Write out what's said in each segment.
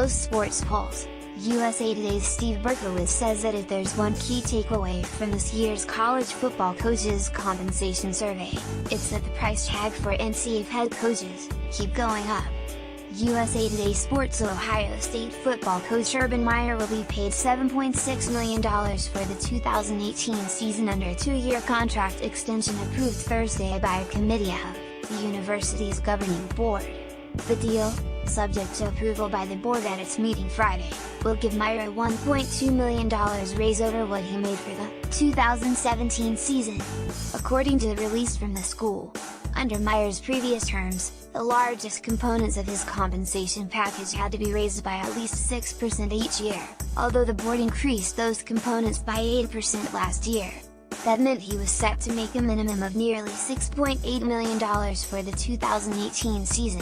Post Sports Pulse, USA Today's Steve Berkowitz says that if there's one key takeaway from this year's college football coaches' compensation survey, it's that the price tag for NCAA head coaches keep going up. USA Today Sports' Ohio State football coach Urban Meyer will be paid $7.6 million for the 2018 season under a 2-year contract extension approved Thursday by a committee of the university's governing board. The deal, subject to approval by the board at its meeting Friday, will give Meyer a $1.2 million raise over what he made for the 2017 season, according to the release from the school. Under Meyer's previous terms, the largest components of his compensation package had to be raised by at least 6% each year, although the board increased those components by 8% last year. That meant he was set to make a minimum of nearly $6.8 million for the 2018 season.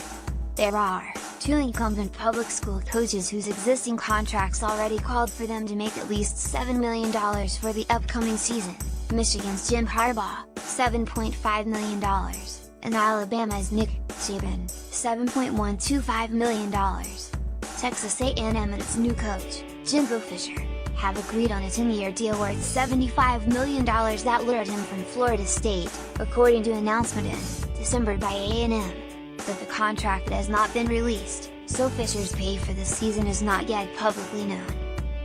There are 2 incumbent public school coaches whose existing contracts already called for them to make at least $7 million for the upcoming season: Michigan's Jim Harbaugh, $7.5 million, and Alabama's Nick Saban, $7.125 million. Texas A&M and its new coach, Jimbo Fisher, have agreed on a 10-year deal worth $75 million that lured him from Florida State, according to an announcement in December by A&M. But the contract has not been released, so Fisher's pay for the season is not yet publicly known.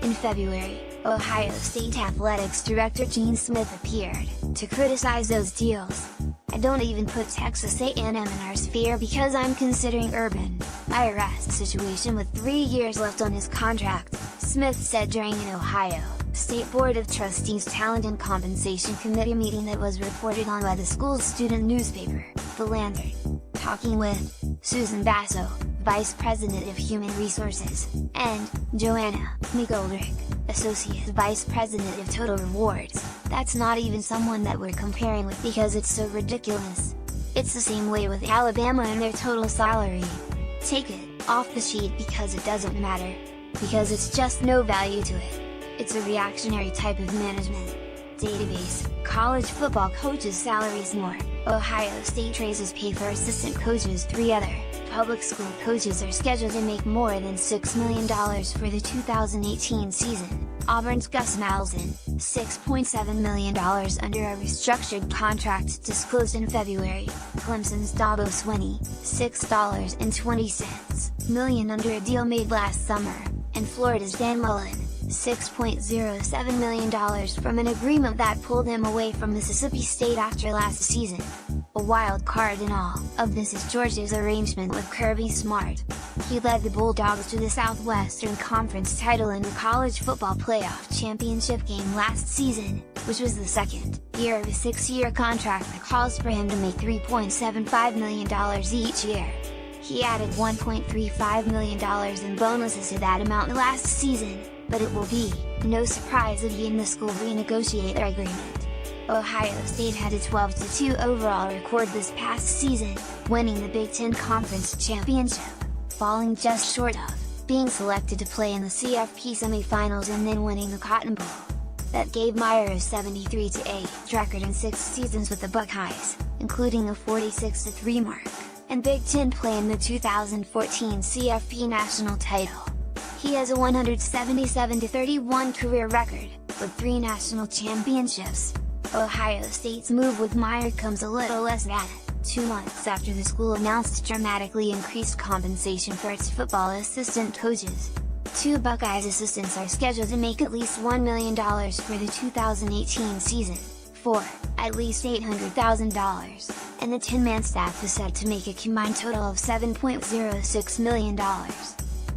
In February, Ohio State Athletics Director Gene Smith appeared to criticize those deals. "I don't even put Texas A&M in our sphere because I'm considering Urban Meyer's situation with 3 years left on his contract," Smith said during an Ohio State Board of Trustees Talent and Compensation Committee meeting that was reported on by the school's student newspaper, The Lantern. Talking with Susan Basso, Vice President of Human Resources, and Joanna McGoldrick, Associate Vice President of Total Rewards, "That's not even someone that we're comparing with because it's so ridiculous. It's the same way with Alabama and their total salary. Take it off the sheet because it doesn't matter. Because it's just no value to it. It's a reactionary type of management database. College football coaches' salaries more. Ohio State raises pay for assistant coaches. 3 other public school coaches are scheduled to make more than $6 million for the 2018 season. Auburn's Gus Malzahn, $6.7 million under a restructured contract disclosed in February. Clemson's Dabo Swinney, $6.20 million under a deal made last summer, and Florida's Dan Mullen, $6.07 million from an agreement that pulled him away from Mississippi State after last season. A wild card in all of this is Georgia's arrangement with Kirby Smart. He led the Bulldogs to the Southwestern Conference title in the college football playoff championship game last season, which was the second year of a 6-year contract that calls for him to make $3.75 million each year. He added $1.35 million in bonuses to that amount last season, but it will be no surprise if he and the school renegotiate their agreement. Ohio State had a 12-2 overall record this past season, winning the Big Ten Conference Championship, falling just short of being selected to play in the CFP semifinals and then winning the Cotton Bowl. That gave Meyer a 73-8 record in 6 seasons with the Buckeyes, including a 46-3 mark, and Big Ten play in the 2014 CFP national title. He has a 177-31 career record, with 3 national championships. Ohio State's move with Meyer comes a little less than 2 months after the school announced dramatically increased compensation for its football assistant coaches. 2 Buckeyes assistants are scheduled to make at least $1 million for the 2018 season, 4, at least $800,000, and the 10-man staff is set to make a combined total of $7.06 million.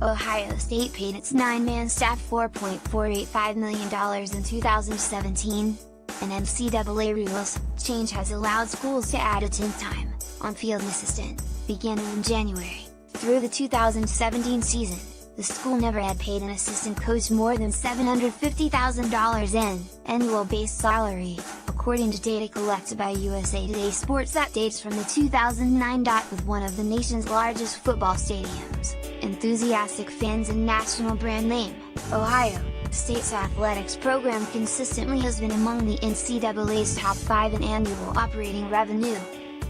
Ohio State paid its 9-man staff $4.485 million in 2017. An NCAA rules change has allowed schools to add a 10th time on-field assistant, beginning in January. Through the 2017 season, the school never had paid an assistant coach more than $750,000 in annual base salary, according to data collected by USA Today Sports that dates from the 2009. With one of the nation's largest football stadiums, enthusiastic fans and national brand name, Ohio State's athletics program consistently has been among the NCAA's top 5 in annual operating revenue.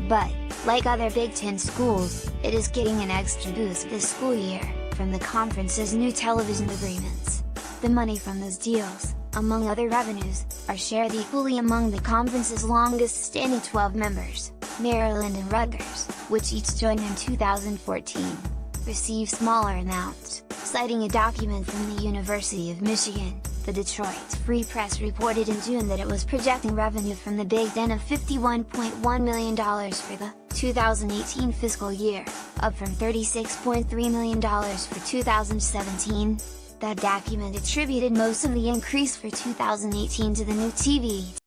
But, like other Big Ten schools, it is getting an extra boost this school year, from the conference's new television agreements. The money from those deals, among other revenues, are shared equally among the conference's longest-standing 12 members, Maryland and Rutgers, which each joined in 2014, receive smaller amounts. Citing a document from the University of Michigan, the Detroit Free Press reported in June that it was projecting revenue from the Big Ten of $51.1 million for the 2018 fiscal year, up from $36.3 million for 2017. That document attributed most of the increase for 2018 to the new TV